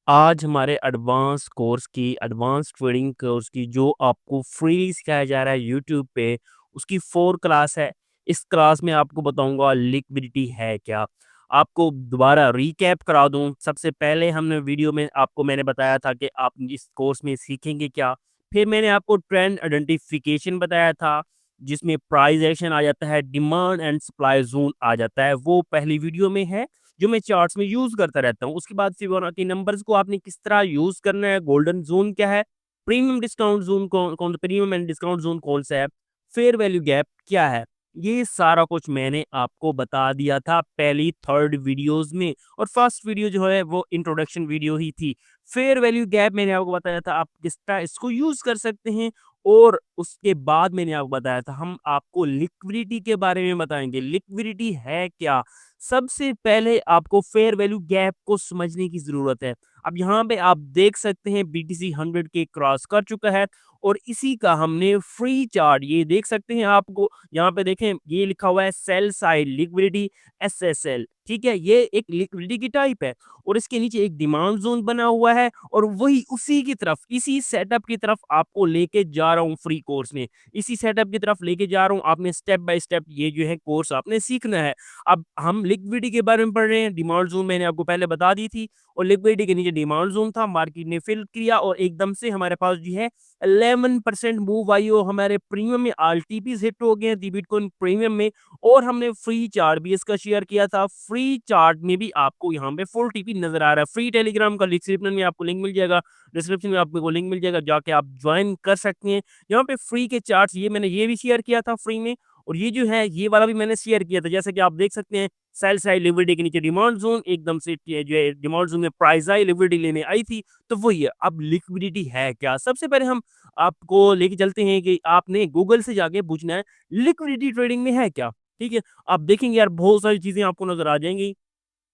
आज हमारे advance trading course की जो आपको फ्री सिखाया जा रहा है यूट्यूब पे, उसकी 4 क्लास है। इस क्लास में आपको बताऊँगा लिक्विडिटी है क्या? आपको दोबारा रिकैप करा दूँ, सबसे पहले हमने वीडियो में आपको मैंने बताया था कि आप इस कोर्स में सीखेंगे क्या? फिर मैंने आपको ट्रेंड आइडेंटिफिकेशन बताया था, जिसमें प्राइस एक्शन आ जाता है, डिमांड एंड सप्लाई ज़ोन आ जाता है, वो पहली वीडियो में है। जो मैं चार्ट्स में यूज़ करता रहता हूँ। उसके बाद फिबोनाची नंबर्स को आपने किस तरह यूज़ करना है, गोल्डन ज़ोन क्या है, प्रीमियम डिस्काउंट ज़ोन कौन प्रीमियम एंड डिस्काउंट ज़ोन कौन-सा है, फेयर वैल्यू गैप क्या है। ये सारा कुछ मैंने आपको बता दिया था पहली 3rd वीडियोज़ में और फर्स्ट वीडियो जो है वो इंट्रोडक्शन वीडियो ही थी। फेयर वैल्यू गैप मैंने आपको बताया था आप किस तरह इसको यूज़ कर सकते हैं और उसके बाद मैंने आपको बताया था हम आपको लिक्विडिटी के बारे में बताएँगे। लिक्विडिटी है क्या? सबसे पहले आपको फेयर वैल्यू गैप को समझने की ज़रूरत है। अब यहाँ पे आप देख सकते हैं बीटीसी 100 के क्रॉस कर चुका है और इसी का हमने फ्री चार्ट ये देख सकते हैं आपको यहाँ पे देखें ये लिखा हुआ है सेल साइड लिक्विडिटी एसएसएल ठीक है ये एक लिक्विडिटी की टाइप है और इसके नीचे एक डिमांड जोन बना हुआ है और वही उसी की तरफ इसी सेटअप की तरफ आपको लेके जा रहा हूँ फ्री कोर्स में इसी सेटअप की तरफ लेके जा रहा हूँ आपने स्टेप बाय स्टेप ये जो है कोर्स आपने सीखना है। अब हम लिक्विडिटी के बारे में पढ़ रहे हैं, डिमांड ज़ोन मैंने आपको पहले बता दी थी और लिक्विडिटी के नीचे डिमांड ज़ोन था, मार्केट ने फिल किया और एकदम से हमारे पास जो है 11% मूव आई और हमारे प्रीमियम में आरटीपीज़ हिट हो गए हैं, दी बिटकॉइन प्रीमियम में और हमने फ्री चार्ट भी इसका शेयर किया था। फ्री चार्ट में भी आपको यहाँ पे फुल टीपी नज़र आ रहा है। फ्री टेलीग्राम का डिस्क्रिप्शन में आपको लिंक मिल जाएगा, डिस्क्रिप्शन में आपको लिंक मिल जाएगा, जाके आप जॉइन कर सकते हैं। यहाँ पे फ्री के चार्ट्स ये मैंने ये भी शेयर किया था फ्री में और ये जो है ये वाला भी मैंने शेयर किया था जैसे कि आप देख सकते हैं सेल साइड लिक्विडिटी के नीचे डिमांड जोन एकदम से ये जो है डिमांड जोन में प्राइस आई लिक्विडिटी लेने आई थी तो वही है। अब लिक्विडिटी है क्या? सबसे पहले हम आपको लेके चलते हैं कि आपने गूगल से जाके पूछना है लिक्विडिटी ट्रेडिंग में है क्या। ठीक है, आप देखेंगे यार बहुत सारी चीजें आपको नजर आ जाएंगी,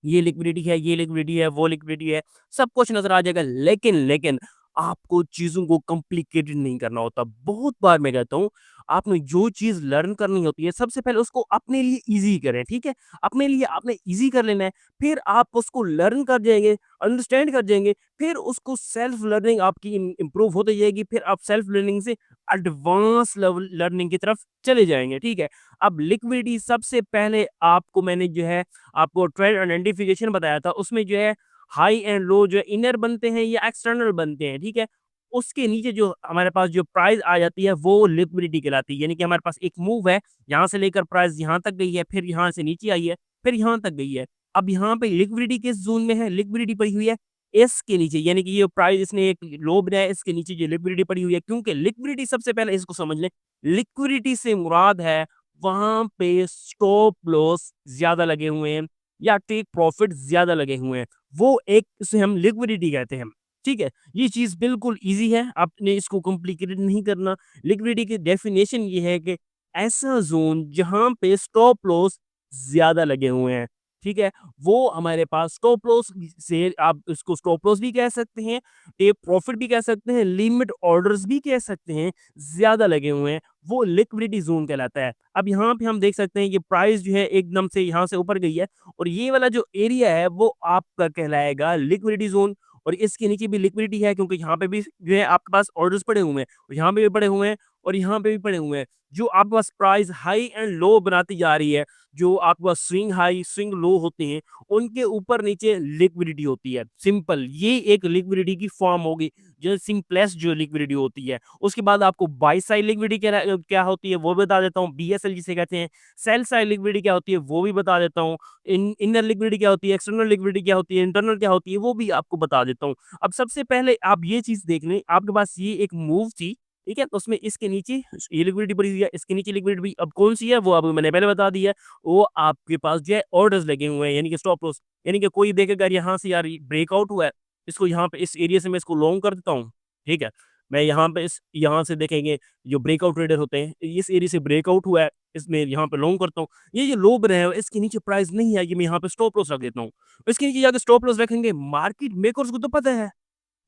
ये लिक्विडिटी है, ये लिक्विडिटी है, वो लिक्विडिटी है, सब कुछ नज़र आ जाएगा। लेकिन आपको चीज़ों को कॉम्प्लिकेटेड नहीं करना होता। बहुत बार मैं कहता हूँ, आपने जो चीज़ लर्न करनी होती है, सबसे पहले उसको अपने लिए ईज़ी करें, ठीक है? अपने लिए आपने ईज़ी कर लेना है, फिर आप उसको लर्न कर जाएँगे, अंडरस्टैंड कर जाएँगे, फिर उसको सेल्फ लर्निंग आपकी इम्प्रूव होती जाएगी, फिर आप सेल्फ लर्निंग से एडवांस लेवल लर्निंग की तरफ चले जाएँगे, ठीक है? अब लिक्विडिटी सबसे पहले आपको मैंने जो है आपको ट्रेंड आइडेंटिफिकेशन बताया था, उसमें जो है हाई एंड लो जो है इनर बनते हैं या एक्सटर्नल बनते हैं, ठीक है? उसके नीचे जो हमारे पास जो प्राइस आ जाती है वो लिक्विडिटी कहलाती है। यानी कि हमारे पास एक मूव है, यहाँ से लेकर प्राइस यहाँ तक गई है, फिर यहाँ से नीचे आई है, फिर यहाँ तक गई है। अब यहाँ पे लिक्विडिटी किस ज़ोन में है? लिक्विडिटी पड़ी हुई है एस के नीचे, यानी कि ये प्राइस इसने एक लो बनाया है, इसके नीचे जो लिक्विडिटी पड़ी हुई है क्योंकि लिक्विडिटी सबसे पहले इसको समझ लें, लिक्विडिटी से मुराद है वहाँ पे स्टॉप लॉस ज़्यादा लगे हुए हैं या टेक प्रॉफिट ज़्यादा लगे हुए हैं। वो एक इसे हम लिक्विडिटी कहते हैं। ठीक है? ये चीज़ बिल्कुल ईज़ी है, आपने इसको कॉम्प्लिकेटेड नहीं करना। लिक्विडिटी की डेफिनिशन ये है कि ऐसा ज़ोन जहाँ पे स्टॉप लॉस ज़्यादा लगे हुए हैं। ठीक है? वो हमारे पास स्टॉप लॉस से आप इसको स्टॉप लॉस भी कह सकते हैं, टेक प्रॉफिट भी कह सकते हैं, लिमिट ऑर्डर्स भी कह सकते हैं, ज़्यादा लगे हुए हैं। वो लिक्विडिटी ज़ोन कहलाता है। अब यहाँ पे हम देख सकते हैं ये प्राइस जो है एकदम से यहाँ से ऊपर गई है और ये वाला जो एरिया है वो आपका कहलाएगा लिक्विडिटी ज़ोन और इसके नीचे भी लिक्विडिटी है क्योंकि यहाँ पे भी जो है आपके पास ऑर्डर्स पड़े हुए हैं, और यहाँ पे भी पड़े हुए हैं और यहाँ पे भी पड़े हुए हैं। जो आपके पास प्राइस हाई एंड लो बनाती जा रही है, जो आपके पास स्विंग हाई, स्विंग लो होते हैं, उनके ऊपर नीचे लिक्विडिटी होती है। सिंपल ये एक लिक्विडिटी की फॉर्म होगी, जो सिंपलेस्ट जो लिक्विडिटी होती है। उसके बाद आपको बाय साइड लिक्विडिटी क्या होती है वो भी बता देता हूँ, बीएसएल जिसे कहते हैं। सेल साइड लिक्विडिटी क्या होती है वो भी बता देता हूँ। इनर लिक्विडिटी क्या होती है, एक्सटर्नल लिक्विडिटी क्या होती है, इंटरनल क्या होती है वो भी आपको बता देता हूँ। अब सबसे पहले आप ये चीज़ देख लें, आपके पास ये एक मूव थी, ठीक है? तो उसमें इसके नीचे ये लिक्विडिटी पड़ी हुई है, इसके नीचे लिक्विडिटी भी अब कौन-सी है वो आपको मैंने पहले बता दी है। वो आपके पास जो है ऑर्डर्स लगे हुए हैं यानी कि स्टॉप लॉस, यानी कि कोई देखेगा यहाँ से यार ब्रेकआउट हुआ है, इसको यहाँ पे इस एरिया से मैं इसको लॉन्ग कर देता हूँ, ठीक है? मैं यहाँ पे इस यहाँ से देखेंगे जो ब्रेकआउट ट्रेडर होते हैं, इस एरिया से ब्रेकआउट हुआ है, इसमें यहाँ पे लॉन्ग करता हूँ। ये जो लो बना है इसके नीचे प्राइस नहीं है, ये मैं यहाँ पे स्टॉप लॉस रख देता हूँ। इसके नीचे जाके स्टॉप लॉस रखेंगे, मार्केट मेकर्स को तो पता है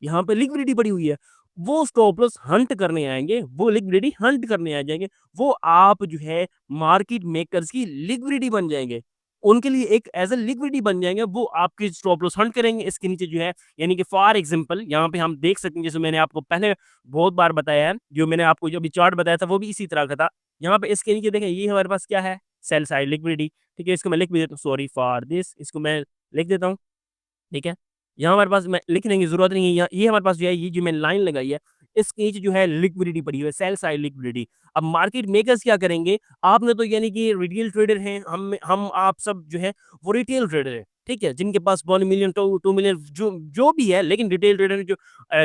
यहाँ पे लिक्विडिटी पड़ी हुई है। वो स्टॉप लॉस हंट करने आएँगे, वो लिक्विडिटी हंट करने आ जाएँगे। वो आप जो है मार्केट मेकर्स की लिक्विडिटी बन जाएँगे। उनके लिए एक एज़ अ लिक्विडिटी बन जाएँगे, वो आपकी स्टॉप लॉस हंट करेंगे इसके नीचे जो है, यानी कि फॉर एग्ज़ाम्पल यहाँ पे हम देख सकते हैं, जैसे मैंने आपको पहले बहुत बार बताया है, जो मैंने आपको जो अभी चार्ट बताया था वो भी इसी तरह का था। यहाँ पे इसके नीचे देखें, ये हमारे पास क्या है? सेल साइड लिक्विडिटी, ठीक है? इसको मैं लिख भी देता हूँ, सॉरी फॉर दिस, इसको मैं लिख देता हूँ। ठीक है? यहाँ हमारे पास मैं लिखने की ज़रूरत नहीं है, यहाँ ये हमारे पास जो है, ये जो मैंने लाइन लगाई है, इसके नीचे जो है लिक्विडिटी पड़ी हुई है, सेल साइड लिक्विडिटी। अब मार्केट मेकर्स क्या करेंगे? आपने तो यानी कि रिटेल ट्रेडर हैं, हम आप सब जो है वो रिटेल ट्रेडर हैं, ठीक है? जिनके पास 1 मिलियन टू 2 मिलियन जो जो भी है, लेकिन रिटेल ट्रेडर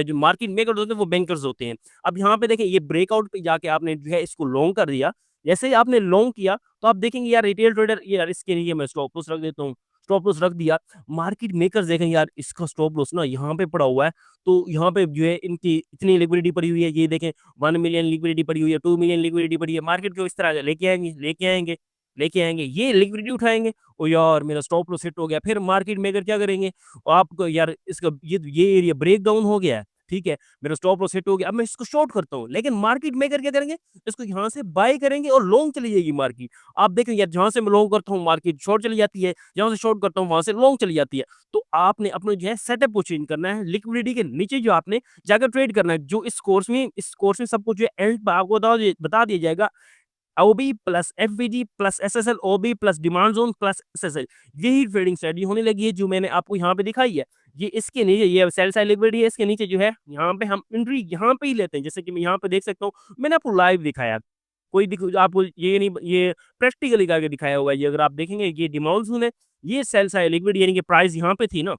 जो मार्केट मेकर्स होते हैं वो बैंकर्स होते हैं। अब यहाँ पे देखें, ये ब्रेकआउट पे जाके आपने जो है इसको लॉन्ग कर दिया। जैसे ही आपने लॉन्ग किया, तो आप देखेंगे यार रिटेल ट्रेडर, यार इसके नीचे मैं स्टॉप लॉस रख देता हूँ, स्टॉप लॉस रख दिया। मार्केट मेकर्स देखें यार, इसका स्टॉप लॉस ना यहाँ पे पड़ा हुआ है, तो यहाँ पे जो है इनकी इतनी लिक्विडिटी पड़ी हुई है, ये देखें 1 मिलियन लिक्विडिटी पड़ी हुई है, 2 मिलियन लिक्विडिटी पड़ी है, मार्केट को इस तरह लेके आएँगे, ये लिक्विडिटी उठाएँगे, ओह यार मेरा स्टॉप लॉस हिट हो गया। फिर मार्केट मेकर क्या करेंगे? आपको यार इसका ये एरिया ब्रेक डाउन हो गया है, ठीक है? मेरा स्टॉप लॉस हिट हो गया, अब मैं इसको शॉर्ट करता हूँ, लेकिन मार्केट मेकर क्या करेंगे? इसको यहाँ से बाय करेंगे और लॉन्ग चली जाएगी मार्केट। आप देखें यार, जहाँ से मैं लॉन्ग करता हूँ मार्केट शॉर्ट चली जाती है, जहाँ से शॉर्ट करता हूँ वहाँ से लॉन्ग चली जाती है। तो आपने अपने जो है सेटअप को चेंज करना है, लिक्विडिटी के नीचे जो आपने जाकर ट्रेड करना है, जो इस कोर्स में सब कुछ जो है एंड पे आपको बता दिया जाएगा। OB plus FVG plus SSL, OB plus demand zone plus SSL, यही ट्रेडिंग स्ट्रेटजी होने लगी है जो मैंने आपको यहाँ पे दिखाई है। ये इसके नीचे ये सेल साइड लिक्विडिटी है, इसके नीचे जो है यहाँ पे हम एंट्री यहाँ पे ही लेते हैं, जैसे कि मैं यहाँ पे देख सकता हूँ, मैंने आपको लाइव दिखाया। कोई दिख आपको ये नहीं, ये प्रैक्टिकली करके दिखाया हुआ है। ये अगर आप देखेंगे, ये डिमांड जोन है, ये सेल साइड लिक्विडिटी, यानी कि प्राइस यहाँ पे थी ना,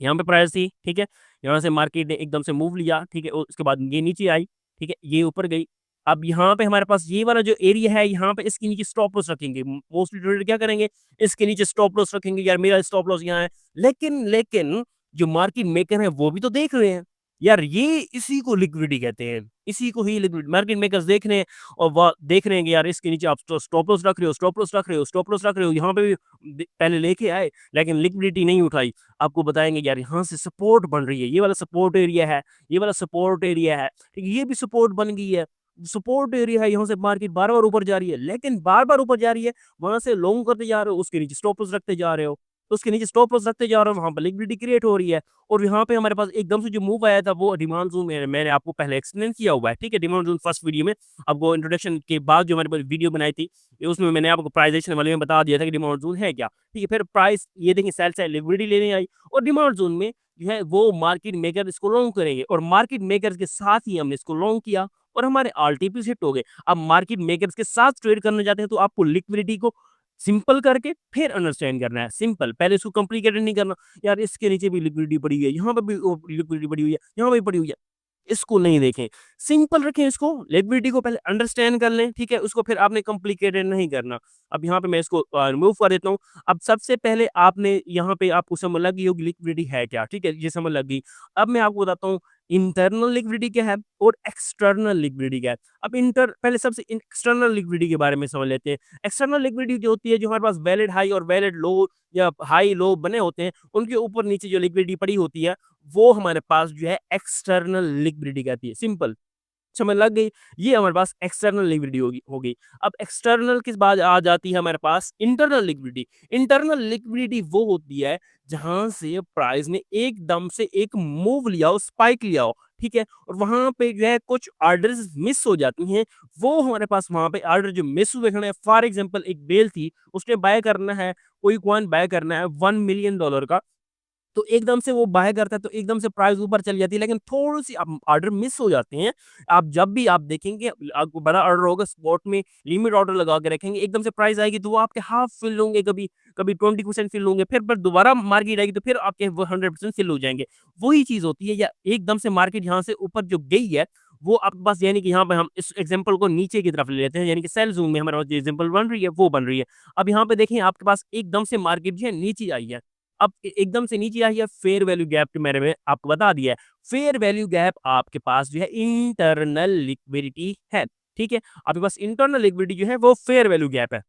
यहाँ पे प्राइस थी, ठीक है? यहाँ से मार्केट ने एकदम से मूव लिया, ठीक है? और उसके बाद ये नीचे आई, ठीक है? ये ऊपर गई। अब यहाँ पे हमारे पास ये वाला जो एरिया है, यहाँ पे इसके नीचे स्टॉप लॉस रखेंगे। मोस्टली ट्रेडर क्या करेंगे? इसके नीचे स्टॉप लॉस रखेंगे, यार मेरा स्टॉप लॉस यहाँ है। लेकिन जो मार्केट मेकर हैं वो भी तो देख रहे हैं। यार ये इसी को लिक्विडिटी कहते हैं। इसी को ही लिक्विडिटी, मार्केट मेकर्स देख रहे हैं और वह देख रहे हैं कि यार इसके नीचे आप स्टॉप लॉस रख रहे हो, स्टॉप लॉस रख रहे हो, स्टॉप लॉस रख रहे हो। यहाँ पे भी पहले लेके आए, लेकिन लिक्विडिटी नहीं उठाई। आपको बताएँगे यार यहाँ से सपोर्ट बन रही है, ये वाला सपोर्ट एरिया है, ये वाला सपोर्ट एरिया है, ठीक है? ये भी सपोर्ट बन गई है, सपोर्ट एरिया है, यहाँ से मार्केट बार-बार ऊपर जा रही है, लेकिन बार-बार ऊपर जा रही है, वहाँ से लॉन्ग करते जा रहे हो, उसके नीचे स्टॉप लॉस रखते जा रहे हो, उसके नीचे स्टॉप लॉस रखते जा रहे हो, वहाँ पे लिक्विडिटी क्रिएट हो रही है। और यहाँ पे हमारे पास एकदम से जो मूव आया था वो डिमांड ज़ोन में, मैंने आपको पहले एक्सप्लेन किया हुआ है, ठीक है? डिमांड ज़ोन फर्स्ट वीडियो में, आपको इंट्रोडक्शन के बाद जो हमारे पास वीडियो बनाई थी, उसमें मैंने आपको प्राइज़ेशन वाले में बता दिया था कि डिमांड ज़ोन है क्या, ठीक है? फिर प्राइस ये देखिए सेल साइड लिक्विडिटी लेने आई और डिमांड ज़ोन में जो है वो मार्केट मेकर इसको लॉन्ग करेंगे और मार्केट मेकर्स के साथ ही हमने इसको लॉन्ग किया और हमारे आरटीपी हिट हो गए। अब मार्केट मेकर्स के साथ ट्रेड करने जाते हैं तो आपको लिक्विडिटी को सिंपल करके फिर अंडरस्टैंड करना है, सिंपल, पहले इसको कॉम्प्लिकेटेड नहीं करना। यार इसके नीचे भी लिक्विडिटी पड़ी है, यहाँ पे भी लिक्विडिटी पड़ी हुई है, यहाँ पे भी पड़ी हुई है। इसको नहीं देखें, सिंपल रखें इसको, लिक्विडिटी को पहले अंडरस्टैंड कर लें, ठीक है? उसको फिर आपने कॉम्प्लिकेटेड नहीं करना। अब यहाँ पे मैं इसको रिमूव कर देता हूँ। अब सबसे पहले आपने यहाँ पे आपको समझ लग गई होगी लिक्विडिटी है क्या, ठीक है? ये समझ लग गई। अब मैं आपको बताता हूँ इंटरनल लिक्विडिटी क्या है और एक्सटर्नल लिक्विडिटी क्या है। अब पहले सबसे एक्सटर्नल लिक्विडिटी के बारे में समझ लेते हैं। एक्सटर्नल लिक्विडिटी जो होती है, जो हमारे पास वैलिड हाई और वैलिड लो या हाई लो बने होते हैं, उनके ऊपर नीचे जो लिक्विडिटी पड़ी होती है, वो हमारे पास जो है एक्सटर्नल लिक्विडिटी कहती है, सिंपल। समझ लग गई? ये हमारे पास एक्सटर्नल लिक्विडिटी होगी। अब एक्सटर्नल के बाद आ जाती है हमारे पास इंटरनल लिक्विडिटी। इंटरनल लिक्विडिटी वो होती है जहाँ से प्राइस ने एकदम से एक मूव लिया हो, स्पाइक लिया हो, ठीक है? और वहाँ पे जो है कुछ ऑर्डर्स मिस हो जाती हैं, वो हमारे पास वहाँ पे ऑर्डर जो मिस हुए खड़े हैं, फॉर एग्ज़ाम्पल एक बेल थी, उसने बाय करना है, कोई कॉइन बाय करना है $1 मिलियन का, तो एकदम से वो बाय करता है, तो एकदम से प्राइस ऊपर चली जाती है, लेकिन थोड़ी-सी ऑर्डर मिस हो जाते हैं। आप जब भी आप देखेंगे, आपको बड़ा ऑर्डर होगा स्पॉट में, लिमिट ऑर्डर लगा के रखेंगे, एकदम से प्राइस आएगी तो वो आपके हाफ फिल होंगे, कभी कभी 20% फिल होंगे, फिर दोबारा मार्केट आएगी तो फिर आपके वो 100% फिल हो जाएँगे। वही चीज़ होती है, या एकदम से मार्केट यहाँ से ऊपर जो गई है, वो आपके पास, यानी कि यहाँ पे हम इस एग्ज़ाम्पल को नीचे की तरफ ले लेते हैं, यानी कि सेल ज़ोन में हमारे पास जो एग्ज़ाम्पल बन रही है, वो बन रही है। अब यहाँ पे देखें, आपके पास एकदम से मार्केट जो है नीचे आई है। अब एकदम से नीचे आई है, फेयर वैल्यू गैप के मैंने में आपको बता दिया है। फेयर वैल्यू गैप आपके पास जो है इंटरनल लिक्विडिटी है, ठीक है? आपके पास इंटरनल लिक्विडिटी जो है वो फेयर वैल्यू गैप है।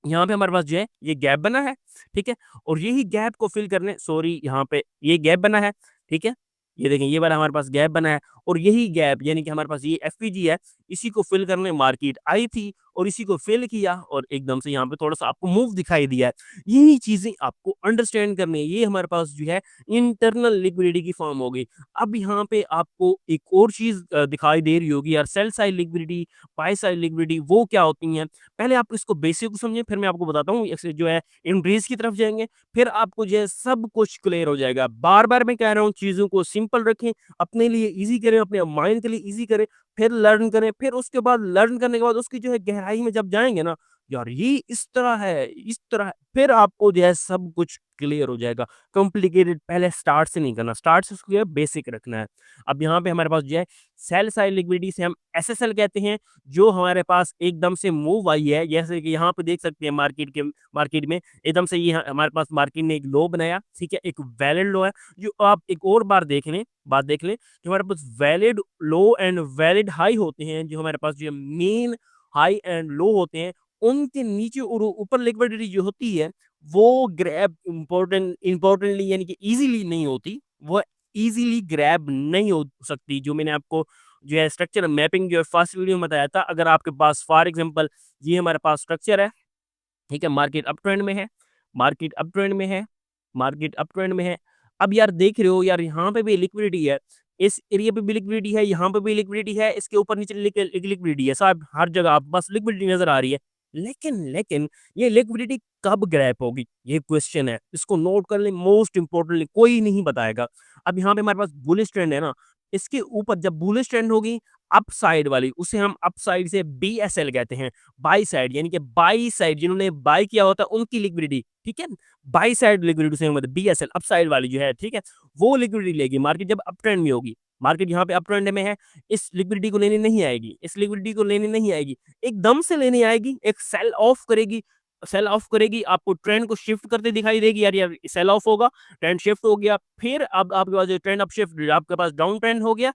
यहाँ पे हमारे पास जो है ये गैप बना है, ठीक है? और यही गैप को फिल करने, सॉरी, यहाँ पे ये गैप बना है, ठीक है? ये देखें, ये वाला हमारे पास गैप बना है और यही गैप, यानी कि हमारे पास ये एफपीजी है, इसी को फिल करने मार्केट आई थी और इसी को फिल किया और एकदम से यहाँ पे थोड़ा-सा आपको मूव दिखाई दिया है। यही चीज़ें आपको अंडरस्टैंड करनी है। ये हमारे पास जो है इंटरनल लिक्विडिटी की फॉर्म हो गई। अब यहाँ पे आपको एक और चीज़ दिखाई दे रही होगी यार, sell side liquidity, by side liquidity वो क्या होती हैं? पहले आप इसको बेसिक को समझें, फिर मैं आपको बताता हूँ ऐसे जो है इंट्रीज़ की तरफ जाएँगे, फिर आपको जो है सब कुछ क्लियर हो जाएगा। बार-बार मैं कह रहा हूँ चीज़ों को सिंपल रखें, अपने लिए ईज़ी करें, अपने माइंड के लिए ईज़ी करें, फिर लर्न करें, फिर उसके बाद लर्न करने के बाद उसकी जो है गहराई में जब जाएँगे ना, यार ये इस तरह है, इस तरह है, फिर आपको जो है सब कुछ क्लियर हो जाएगा। कॉम्प्लिकेटेड पहले स्टार्ट से नहीं करना, स्टार्ट से उसको जो है बेसिक रखना है। अब यहाँ पे हमारे पास जो है सेल साइड लिक्विडिटी से हम एसएसएल कहते हैं, जो हमारे पास एकदम से मूव आई है, जैसे कि यहाँ पे देख सकते हैं मार्केट में एकदम से ये हमारे पास मार्केट ने एक लो बनाया, ठीक है? एक वैलिड लो है, जो आप एक और बात देख लें, जो हमारे पास valid low and valid high होते हैं, जो हमारे पास जो मेन हाई एंड लो होते हैं, उनके नीचे और ऊपर लिक्विडिटी जो होती है, वो ग्रैब इम्पोर्टेंटली यानी कि ईज़िली नहीं होती, वो ईज़िली ग्रैब नहीं हो सकती। जो मैंने आपको जो है स्ट्रक्चर मैपिंग जो है फर्स्ट वीडियो में बताया था, अगर आपके पास फॉर एग्ज़ाम्पल ये हमारे पास स्ट्रक्चर है, ठीक है? मार्केट अप ट्रेंड में है, मार्केट अप ट्रेंड में है, मार्केट अप ट्रेंड में है। अब यार देख रहे हो यार यहाँ पे भी लिक्विडिटी है, इस एरिया पे भी लिक्विडिटी है, यहाँ पे भी लिक्विडिटी है, इसके ऊपर नीचे लिक्विडिटी है, सब हर जगह आपको बस लिक्विडिटी नज़र आ रही है। लेकिन ये लिक्विडिटी कब ग्रैब होगी? ये क्वेश्चन है। इसको नोट कर लें, मोस्ट इम्पोर्टेंटली कोई नहीं बताएगा। अब यहाँ पे हमारे पास बुलिश ट्रेंड है ना, इसके ऊपर जब बुलिश ट्रेंड होगी अपसाइड वाली, उसे हम अपसाइड से बीएसएल कहते हैं। बाई साइड यानी कि बाई साइड जिन्होंने बाय किया होता है उनकी लिक्विडिटी, ठीक है? बाई साइड लिक्विडिटी से मतलब बीएसएल अपसाइड वाली जो है, ठीक है? वो लिक्विडिटी लेगी मार्केट जब अप ट्रेंड में होगी। मार्केट यहाँ पे अप ट्रेंड में है, इस लिक्विडिटी को लेने नहीं आएगी, इस लिक्विडिटी को लेने नहीं आएगी, एकदम से लेने आएगी, एक सेल ऑफ करेगी, आपको ट्रेंड को शिफ्ट करते दिखाई देगी, यार यार सेल ऑफ होगा, ट्रेंड शिफ्ट हो गया, फिर अब आपके पास जो ट्रेंड अप शिफ्ट आपके पास डाउन ट्रेंड हो गया,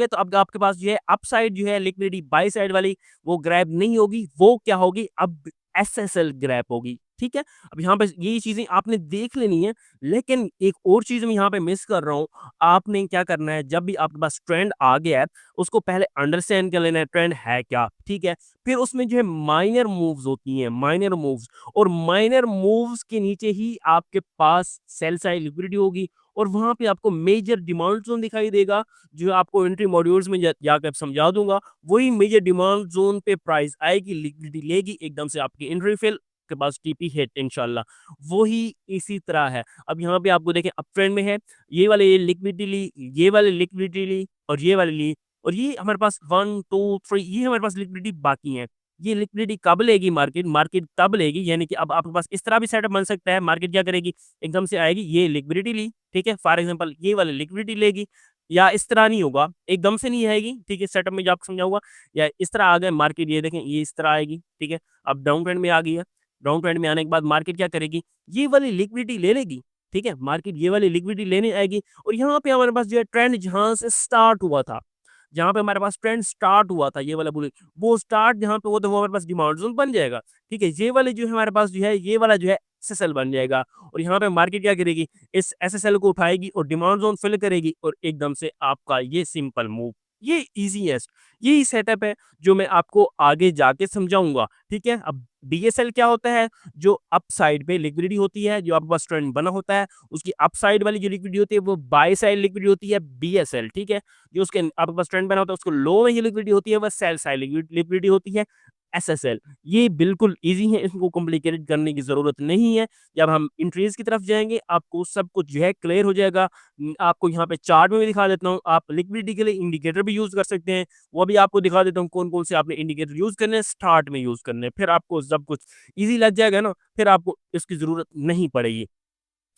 तो अब आपके पास जो है अप साइड जो है लिक्विडिटी बाई साइड वाली वो ग्रैब नहीं होगी, वो क्या होगी अब एसएसएल ग्रैब होगी, ठीक है? अब यहाँ पे ये चीज़ें आपने देख लेनी है, लेकिन एक और चीज़ मैं यहाँ पे मिस कर रहा हूँ, आपने क्या करना है जब भी आपके पास ट्रेंड आ गया है, उसको पहले अंडरस्टैंड कर लेना है ट्रेंड है क्या, ठीक है? फिर उसमें जो है माइनर मूव्स होती हैं, माइनर मूव्स और माइनर मूव्स के नीचे ही आपके पास सेल साइड लिक्विडिटी होगी और वहाँ पे आपको मेजर डिमांड ज़ोन दिखाई देगा, जो आपको एंट्री मॉड्यूल्स में जाकर समझा दूँगा। वही मेजर डिमांड ज़ोन पे प्राइस आएगी, लिक्विडिटी लेगी, एकदम से आपकी एंट्री फिल के पास टीपी हिट इंशाल्लाह। वही इसी तरह है। अब यहाँ पे आपको देखें अप ट्रेंड में है, ये वाले लिक्विडिटी ली, ये वाली लिक्विडिटी ली और ये वाली ली और ये हमारे पास 1, 2, 3 ये हमारे पास लिक्विडिटी बाकी है। ये लिक्विडिटी कब लेगी मार्केट? मार्केट तब लेगी यानी कि अब आपके पास इस तरह भी सेटअप बन सकता है, मार्केट क्या करेगी? एकदम से आएगी, ये लिक्विडिटी ली, ठीक है? फॉर एग्ज़ाम्पल ये वाली लिक्विडिटी लेगी या इस तरह नहीं होगा, एकदम से नहीं आएगी, ठीक है? सेटअप में जो आपको समझाऊँगा या इस तरह आ गए मार्केट ये देखें, ये इस तरह आएगी, ठीक है? अब डाउन ट्रेंड में आ गई है, डाउन ट्रेंड में आने के बाद मार्केट क्या करेगी? ये वाली लिक्विडिटी ले लेगी, ठीक है? मार्केट ये वाली लिक्विडिटी लेने आएगी और यहाँ पे हमारे पास जो है ट्रेंड जहाँ से स्टार्ट हुआ था, जहाँ पे हमारे पास ट्रेंड स्टार्ट हुआ था, ये वाला बुलिश, वो स्टार्ट जहाँ पे हुआ था वो हमारे पास डिमांड ज़ोन बन जाएगा, ठीक है? ये वाले जो है हमारे पास जो है, ये वाला जो है एसएसएल बन जाएगा और यहाँ पे मार्केट क्या करेगी? इस एसएसएल को उठाएगी और डिमांड ज़ोन फिल करेगी और एकदम से आपका ये सिंपल मूव, ये ईज़ीएस्ट यही सेटअप है जो मैं आपको आगे जाके समझाऊँगा, ठीक है? अब बीएसएल क्या होता है? जो अप साइड पे लिक्विडिटी होती है, जो आपके पास ट्रेंड बना होता है, उसकी अप साइड वाली जो लिक्विडिटी होती है वो बाय साइड लिक्विडिटी होती है बीएसएल, ठीक है? जो उसके आपके पास ट्रेंड बना होता है उसको लो में जो लिक्विडिटी होती है वो सेल साइड लिक्विडिटी होती है एसएसएल। ये बिल्कुल ईज़ी है, इसको कॉम्प्लिकेटेड करने की ज़रूरत नहीं है। जब हम इंट्रीज़ की तरफ जाएँगे आपको सब कुछ जो है क्लियर हो जाएगा। आपको यहाँ पे चार्ट में भी दिखा देता हूँ, आप लिक्विडिटी के लिए इंडिकेटर भी यूज़ कर सकते हैं। वो भी आपको दिखा देता हूँ कौन-कौन से आपने इंडिकेटर यूज़ करने हैं, स्टार्ट में यूज़ करने हैं। फिर आपको सब कुछ ईज़ी लग जाएगा ना, फिर आपको इसकी ज़रूरत नहीं पड़ेगी।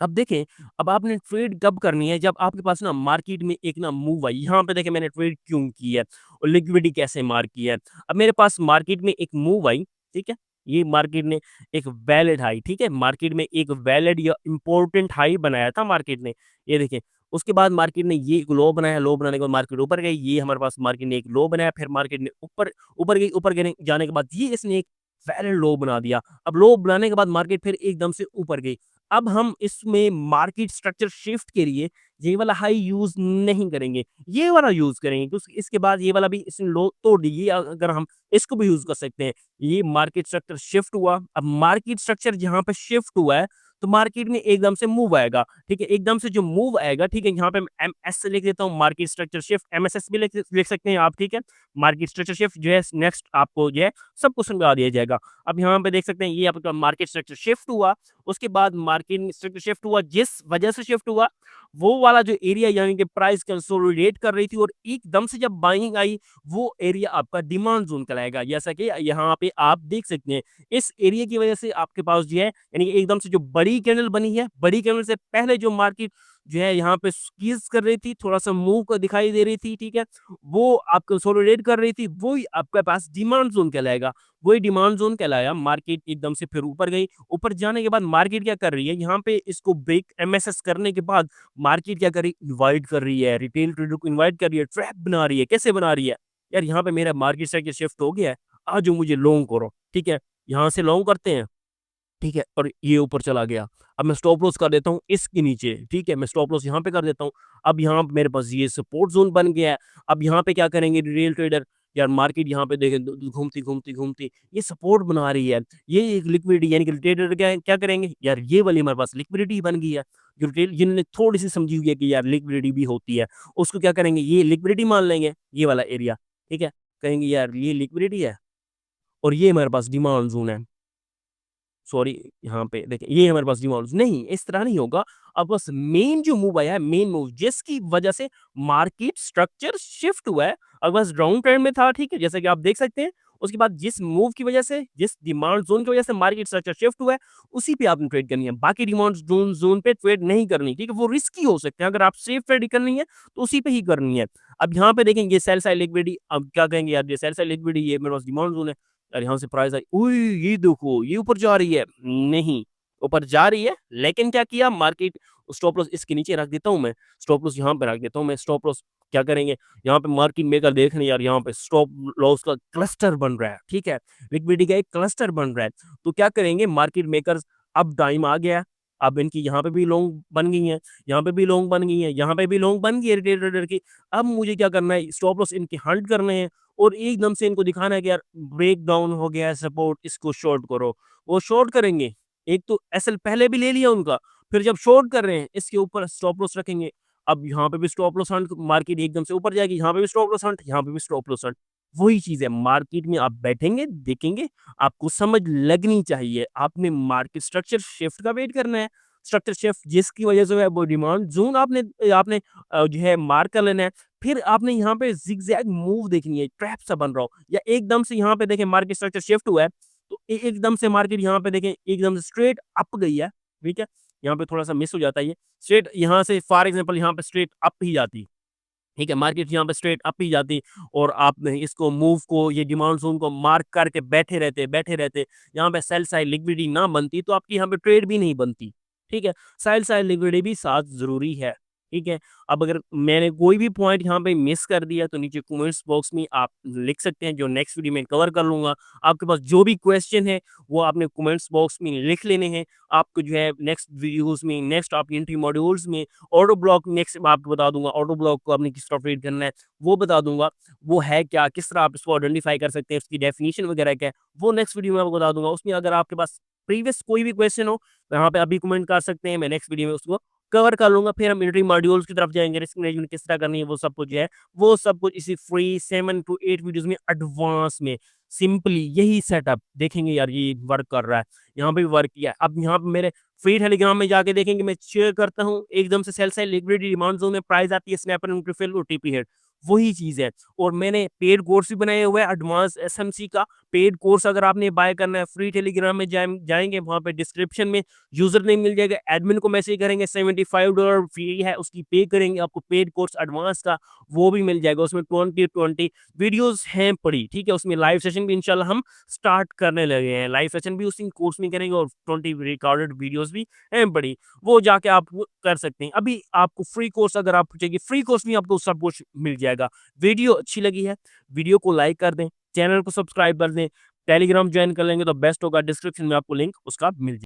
अब देखें, अब आपने ट्रेड कब करनी है जब आपके पास ना मार्केट में एक ना मूव आई। यहाँ पे देखें मैंने ट्रेड क्यों की है और लिक्विडिटी कैसे मार्क की है। अब मेरे पास मार्केट में एक मूव आई, ठीक है? ये मार्केट ने एक वैलिड हाई, ठीक है? मार्केट में एक वैलिड या इम्पोर्टेंट हाई बनाया था मार्केट ने। ये देखें, उसके बाद मार्केट ने ये एक लो बनाया, लो बनाने के बाद मार्केट ऊपर गई। ये हमारे पास मार्केट ने एक लो बनाया, फिर मार्केट ने ऊपर ऊपर गई, ऊपर गिरने जाने के बाद ये इसने एक वैलिड लो बना दिया। अब लो बनाने के बाद मार्केट फिर एकदम से ऊपर गई। अब हम इसमें मार्केट स्ट्रक्चर शिफ्ट के लिए ये वाला हाई यूज़ नहीं करेंगे, ये वाला यूज़ करेंगे। तो इसके बाद ये वाला भी इसने लो तोड़ दी, ये अगर हम इसको भी यूज़ कर सकते हैं। ये मार्केट स्ट्रक्चर शिफ्ट हुआ, अब मार्केट स्ट्रक्चर जहाँ पे शिफ्ट हुआ है, तो मार्केट में एकदम से मूव आएगा, ठीक है? एकदम से जो मूव आएगा, ठीक है? यहाँ पे मैं एमएस से लिख देता हूँ, मार्केट स्ट्रक्चर शिफ्ट, एमएसएस भी लिख सकते हैं आप, ठीक है? मार्केट स्ट्रक्चर शिफ्ट जो है नेक्स्ट आपको जो है सबको समझा दिया जाएगा। अब यहाँ पे देख सकते हैं ये आपका मार्केट स्ट्रक्चर शिफ्ट हुआ, उसके बाद मार्केट स्ट्रक्चर शिफ्ट हुआ, जिस वजह से शिफ्ट हुआ, वो वाला जो एरिया यानी कि प्राइस कंसोलिडेट कर रही थी और एकदम से जब बाइंग आई, वो एरिया आपका डिमांड ज़ोन कहलाएगा। जैसा कि यहाँ पे आप देख सकते हैं, इस एरिया की वजह से आपके पास जो है यानी कि एकदम से जो बड़ी कैंडल बनी है, बड़ी कैंडल से पहले जो मार्केट जो है यहाँ पे स्क्वीज़ कर रही थी, थोड़ा-सा मूव क दिखाई दे रही थी, ठीक है? वो आप कंसोलिडेट कर रही थी, वही आपके पास डिमांड ज़ोन कहलाएगा। वही डिमांड ज़ोन कहलाया, मार्केट एकदम से फिर ऊपर गई। ऊपर जाने के बाद मार्केट क्या कर रही है, यहाँ पे इसको ब्रेक एमएसएस करने के बाद मार्केट क्या कर रही है, इनवाइट कर रही है, रिटेल ट्रेडर को इनवाइट कर रही है, ट्रैप बना रही है। कैसे बना रही है? यार यहाँ पे मेरा मार्केट सेक्टर शिफ्ट हो गया है, आ जाओ मुझे लॉन्ग करो, ठीक है? यहाँ से लॉन्ग करते हैं, ठीक है? और ये ऊपर चला गया। अब मैं स्टॉप लॉस कर देता हूँ इसके नीचे, ठीक है? मैं स्टॉप लॉस यहाँ पे कर देता हूँ। अब यहाँ पे मेरे पास ये सपोर्ट ज़ोन बन गया है। अब यहाँ पे क्या करेंगे रिटेल ट्रेडर, यार मार्केट यहाँ पे देखें घूमती, घूमती, घूमती ये सपोर्ट बना रही है। ये एक लिक्विडिटी यानी कि रिटेल ट्रेडर क्या क्या करेंगे? यार ये वाली हमारे पास लिक्विडिटी बन गई है। जो रिटेल जिन्होंने थोड़ी-सी समझी हुई है कि यार लिक्विडिटी भी होती है, उसको क्या करेंगे? ये लिक्विडिटी मान लेंगे, ये वाला एरिया, ठीक है? कहेंगे यार ये लिक्विडिटी है और ये हमारे पास डिमांड ज़ोन है। सॉरी यहाँ पे देखिए ये हमारे पास डिमॉल्स नहीं, इस तरह नहीं होगा। अब बस मेन जो मूव आया है, मेन मूव जिसकी वजह से मार्केट स्ट्रक्चर शिफ्ट हुआ है और बस डाउन ट्रेंड में था, ठीक है? जैसा कि आप देख सकते हैं। उसके बाद जिस मूव की वजह से, जिस डिमांड ज़ोन की वजह से मार्केट स्ट्रक्चर शिफ्ट हुआ है, उसी पे आपने ट्रेड करनी है। बाकी डिमांड ज़ोन पे ट्रेड नहीं करनी, ठीक है? वो रिस्की हो सकते हैं। अगर आप सेफ ट्रेड करनी है, तो उसी पे ही करनी है। अब यहाँ पे देखें ये सेल साइड लिक्विडिटी, अब क्या कहेंगे यार ये सेल साइड लिक्विडिटी ये मेरे पास डिमांड ज़ोन है। और यहाँ से प्राइस आई, उई! ये देखो, ये ऊपर जा रही है। नहीं, ऊपर जा रही है, लेकिन क्या किया मार्केट स्टॉप लॉस इसके नीचे रख देता हूँ मैं, स्टॉप लॉस यहाँ पे रख देता हूँ मैं, स्टॉप लॉस क्या करेंगे, यहाँ पे मार्केट मेकर देख रहे हैं यार यहाँ पे स्टॉप लॉस का क्लस्टर बन रहा है, ठीक है? लिक्विडिटी का एक क्लस्टर बन रहा है, तो क्या करेंगे मार्केट मेकर्स अब टाइम आ गया, अब इनकी यहाँ पे भी लॉन्ग बन गई हैं, यहाँ पे भी लॉन्ग बन गई हैं, यहाँ पे भी लॉन्ग बन गई है रिटेल ट्रेडर की। अब मुझे क्या करना है, स्टॉप लॉस इनके हंट करने हैं और एकदम से इनको दिखाना है कि यार ब्रेक डाउन हो गया है सपोर्ट, इसको शॉर्ट करो। वो शॉर्ट करेंगे, एक तो एसएल पहले भी ले लिया उनका, फिर जब शॉर्ट कर रहे हैं इसके ऊपर स्टॉप लॉस रखेंगे। अब यहाँ पे भी स्टॉप लॉस हंट, मार्केट एकदम से ऊपर जाएगी, यहाँ पे भी स्टॉप लॉस हंट, यहाँ पे भी स्टॉप लॉस हंट। वही चीज़ है, मार्केट में आप बैठेंगे, देखेंगे, आपको समझ लगनी चाहिए। आपने मार्केट स्ट्रक्चर शिफ्ट का वेट करना है, स्ट्रक्चर शिफ्ट जिसकी वजह से है वो डिमांड ज़ोन आपने आपने जो है मार्क कर लेना है। फिर आपने यहाँ पे ज़िगज़ैग मूव देखनी है, ट्रैप सा बन रहा हो या एकदम से यहाँ पे देखें मार्केट स्ट्रक्चर शिफ्ट हुआ है, तो एकदम से मार्केट यहाँ पे देखें एकदम से स्ट्रेट अप गई है, ठीक है? यहाँ पे थोड़ा-सा मिस हो जाता है ये, स्ट्रेट यहाँ से फॉर एग्ज़ाम्पल यहाँ पे स्ट्रेट अप ही जाती, ठीक है? मार्केट यहाँ पे स्ट्रेट अप ही जाती और आप इसको मूव को ये डिमांड ज़ोन को मार्क करके बैठे रहते, यहाँ पे सेल साइड लिक्विडिटी ना बनती तो आपकी यहाँ पे ट्रेड भी नहीं बनती, ठीक है? सेल साइड लिक्विडिटी भी साथ ज़रूरी है, ठीक है? अब अगर मैंने कोई भी पॉइंट यहाँ पे मिस कर दिया तो नीचे कमेंट्स बॉक्स में आप लिख सकते हैं, जो नेक्स्ट वीडियो में कवर कर लूँगा। आपके पास जो भी क्वेश्चन है वो आपने कमेंट्स बॉक्स में लिख लेने हैं। आपको जो है नेक्स्ट वीडियोज़ में, नेक्स्ट आपकी एंट्री मॉड्यूल्स में ऑटो ब्लॉक नेक्स्ट मैं आपको बता दूँगा, ऑटो ब्लॉक को आपने किस तरह ट्रीट करना है, वो बता दूँगा। वो है क्या? किस तरह आप इसको आइडेंटिफ़ाई कर सकते हैं, उसकी डेफिनिशन वगैरह क्या है, वो नेक्स्ट वीडियो में आपको बता दूँगा। उसमें अगर आपके पास प्रीवियस कोई भी क्वेश्चन हो, तो यहाँ पे अभी कमेंट कर सकते हैं, मैं नेक्स्ट वीडियो में उसको कवर कर लूँगा। फिर हम एंट्री मॉड्यूल्स की तरफ जाएँगे, रिस्क मैनेजमेंट किस तरह करनी है, वो सब कुछ जो है, वो सब कुछ इसी फ्री 7 टू 8 वीडियोज़ में एडवांस में सिंपली यही सेटअप देखेंगे यार ये वर्क कर रहा है, यहाँ पे भी वर्क किया है। अब यहाँ पे मेरे फ्री टेलीग्राम में जाके देखेंगे मैं शेयर करता हूँ, एकदम से sell side liquidity demand zone में प्राइस आती है, स्नैपर एंट्री फिल और टीपी हिट, वही चीज़ है। और मैंने पेड कोर्स भी बनाया हुआ है एडवांस एसएमसी का, पेड कोर्स अगर आपने बाय करना है फ्री टेलीग्राम में जाएँगे, वहाँ पे डिस्क्रिप्शन में यूज़र नेम मिल जाएगा, एडमिन को मैसेज करेंगे, $75 फी है उसकी पे करेंगे, आपको पेड कोर्स एडवांस का वो भी मिल जाएगा। उसमें 20-20 वीडियोज़ हैं पड़ी, ठीक है? उसमें लाइव सेशन भी इंशाल्लाह हम स्टार्ट करने लगे हैं। लाइव सेशन भी उसी कोर्स में करेंगे और 20 रिकॉर्डेड वीडियोज़ भी हैं पड़ी, वो जाके आप वो कर सकते हैं। अभी आपको फ्री कोर्स अगर आप चाहिए, फ्री कोर्स में आपको सब कुछ मिल जाएगा। वीडियो अच्छी लगी है, वीडियो को लाइक कर दें, चैनल को सब्सक्राइब कर दें, टेलीग्राम जॉइन कर लेंगे तो बेस्ट होगा, डिस्क्रिप्शन में आपको लिंक उसका मिल जाए।